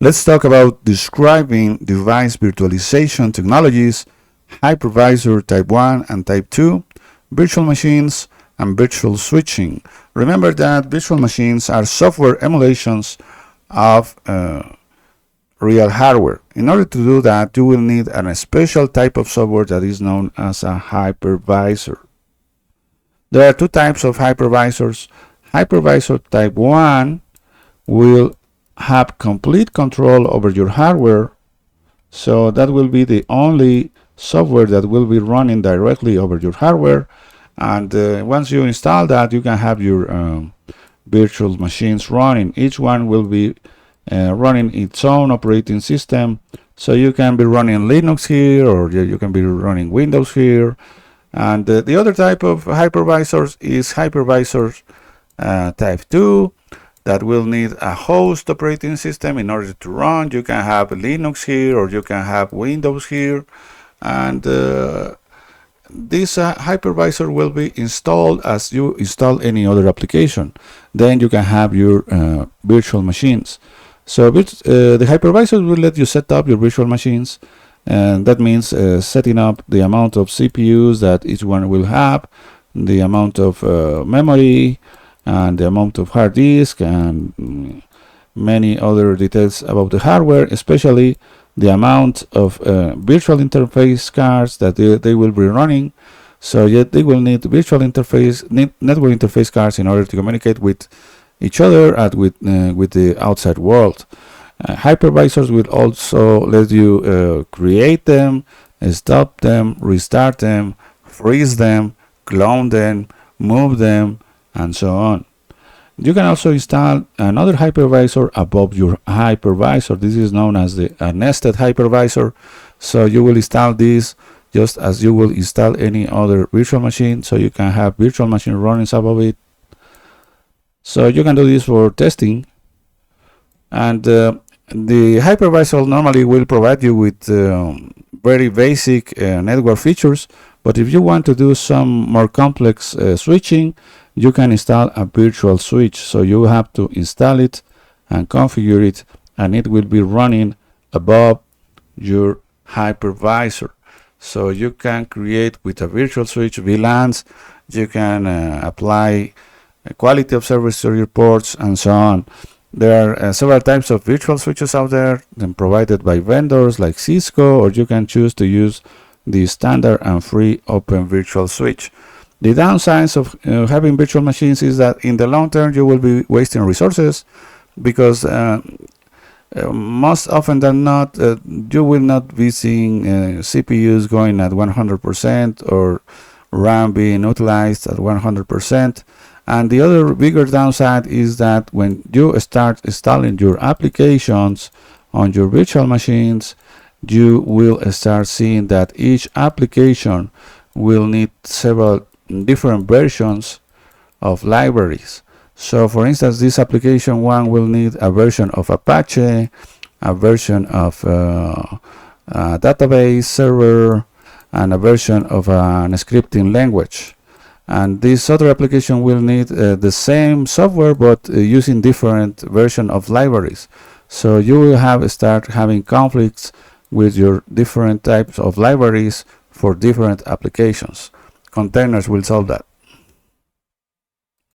Let's talk about describing device virtualization technologies, Hypervisor Type 1 and Type 2, virtual machines, and virtual switching. Remember that virtual machines are software emulations of real hardware. In order to do that, you will need a special type of software that is known as a hypervisor. There are two types of hypervisors. Hypervisor Type 1 will have complete control over your hardware, so that will be the only software that will be running directly over your hardware, and once you install that, you can have your virtual machines running. Each one will be running its own operating system, so you can be running Linux here, or you can be running Windows here. And the other type of hypervisors is hypervisors Type 2 that will need a host operating system in order to run. You can have Linux here, or you can have Windows here, and this hypervisor will be installed as you install any other application. Then you can have your virtual machines. So the hypervisor will let you set up your virtual machines, and that means setting up the amount of CPUs that each one will have, the amount of memory, and the amount of hard disk, and many other details about the hardware, especially the amount of virtual interface cards that they will be running. So yet they will need network interface cards in order to communicate with each other and with the outside world. Hypervisors will also let you create them, stop them, restart them, freeze them, clone them, move them, and so on. You can also install another hypervisor above your hypervisor. This is known as the nested hypervisor. So you will install this just as you will install any other virtual machine, so you can have virtual machine running above it. So you can do this for testing. And the hypervisor normally will provide you with very basic network features, but if you want to do some more complex switching, you can install a virtual switch. So you have to install it and configure it, and it will be running above your hypervisor. So you can create with a virtual switch VLANs, you can apply quality of service to your ports, and so on. There are several types of virtual switches out there, then provided by vendors like Cisco, or you can choose to use the standard and free open virtual switch. The downsides of having virtual machines is that in the long term you will be wasting resources, because most often than not you will not be seeing CPUs going at 100% or RAM being utilized at 100%. And the other bigger downside is that when you start installing your applications on your virtual machines, you will start seeing that each application will need several different versions of libraries. So for instance, this application one will need a version of Apache, a version of a database server, and a version of an scripting language. And this other application will need the same software, but using different version of libraries. So you will start having conflicts with your different types of libraries for different applications. Containers will solve that.